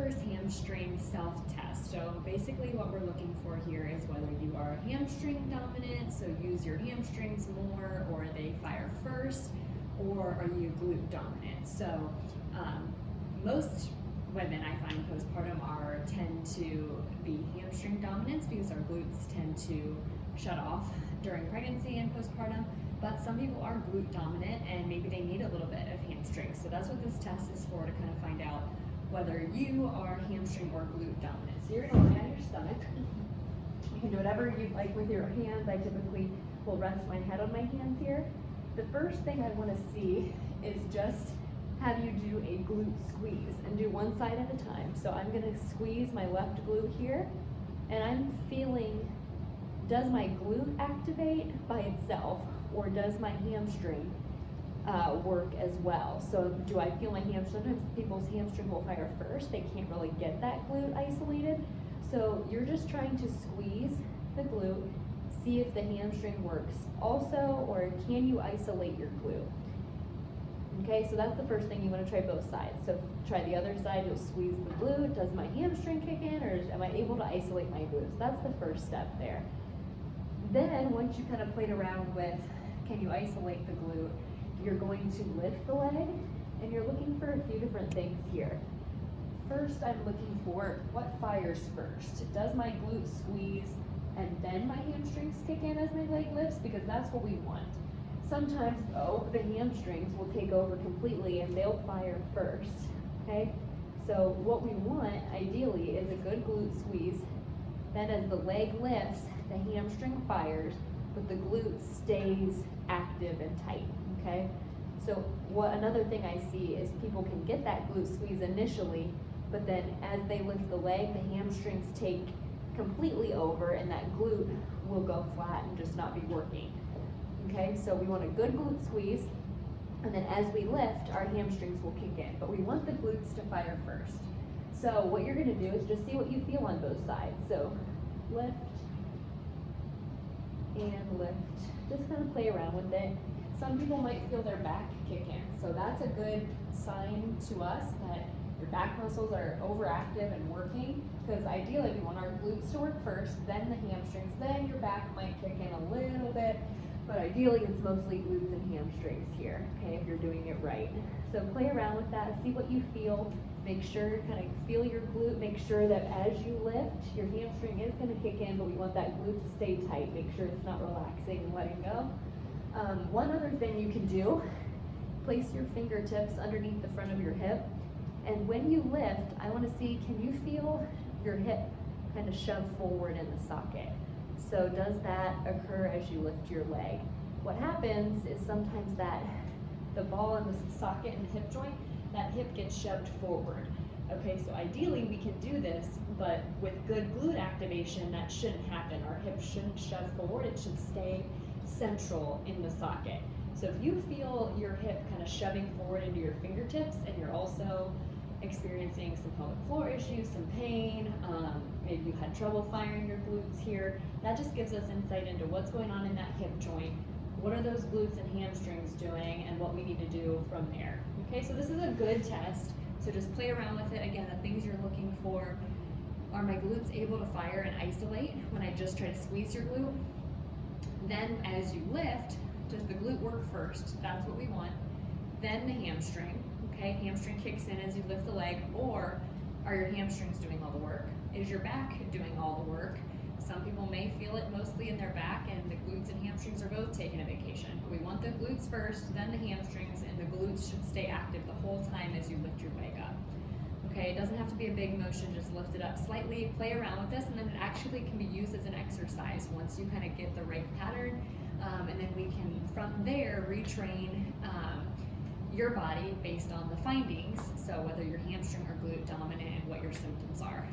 first hamstring self-test. So basically what we're looking for here is whether you are hamstring dominant, so use your hamstrings more, or they fire first, or are you glute dominant? So most women I find postpartum tend to be hamstring dominant because our glutes tend to shut off during pregnancy and postpartum, but some people are glute dominant and maybe they need a little bit of hamstring. So that's what this test is for, to kind of find out whether you are hamstring or glute dominant. So you're gonna lie on your stomach. You can do whatever you like with your hands. I typically will rest my head on my hands here. The first thing I wanna see is just have you do a glute squeeze and do one side at a time. So I'm gonna squeeze my left glute here, and I'm feeling, does my glute activate by itself, or does my hamstring work as well? So do I feel my hamstring? Sometimes people's hamstring will fire first. They can't really get that glute isolated. So you're just trying to squeeze the glute, see if the hamstring works also, or can you isolate your glute? Okay, so that's the first thing. You want to try both sides. So try the other side, you'll squeeze the glute. Does my hamstring kick in, or am I able to isolate my glutes? That's the first step there. Then once you kind of played around with, can you isolate the glute, you're going to lift the leg, and you're looking for a few different things here. First, I'm looking for what fires first. Does my glute squeeze and then my hamstrings kick in as my leg lifts? Because that's what we want. Sometimes, though, the hamstrings will take over completely and they'll fire first, okay? So what we want, ideally, is a good glute squeeze. Then as the leg lifts, the hamstring fires, but the glute stays active and tight, okay? So another thing I see is people can get that glute squeeze initially, but then as they lift the leg, the hamstrings take completely over and that glute will go flat and just not be working. Okay, so we want a good glute squeeze, and then as we lift, our hamstrings will kick in, but we want the glutes to fire first. So what you're gonna do is just see what you feel on both sides. So lift and lift, just kind of play around with it. Some people might feel their back kick in, so that's a good sign to us that your back muscles are overactive and working, because ideally we want our glutes to work first, then the hamstrings, then your back might kick in a little bit, but ideally it's mostly glutes and hamstrings here, okay, if you're doing it right. So play around with that, see what you feel, make sure, kind of feel your glute, make sure that as you lift, your hamstring is gonna kick in, but we want that glute to stay tight, make sure it's not relaxing and letting go. One other thing you can do, place your fingertips underneath the front of your hip, and when you lift, I wanna see, can you feel your hip kind of shove forward in the socket? So does that occur as you lift your leg? What happens is sometimes that the ball in the socket and the hip joint, that hip gets shoved forward. Okay, so ideally we can do this, but with good glute activation, that shouldn't happen. Our hip shouldn't shove forward, it should stay central in the socket. So if you feel your hip kind of shoving forward into your fingertips, and you're also experiencing some pelvic floor issues, some pain, maybe you had trouble firing your glutes here, that just gives us insight into what's going on in that hip joint, what are those glutes and hamstrings doing, and what we need to do from there. Okay, so this is a good test, so just play around with it. Again, the things you're looking for, are my glutes able to fire and isolate when I just try to squeeze your glute? Then as you lift, does the glute work first? That's what we want. Then the hamstring. Okay, hamstring kicks in as you lift the leg, or are your hamstrings doing all the work? Is your back doing all the work? Some people may feel it mostly in their back, and the glutes and hamstrings are both taking a vacation. We want the glutes first, then the hamstrings, and the glutes should stay active the whole time as you lift your leg up. Okay, it doesn't have to be a big motion, just lift it up slightly, play around with this, and then it actually can be used as an exercise once you kind of get the right pattern, and then we can, from there, retrain your body based on the findings, so whether you're hamstring or glute dominant and what your symptoms are.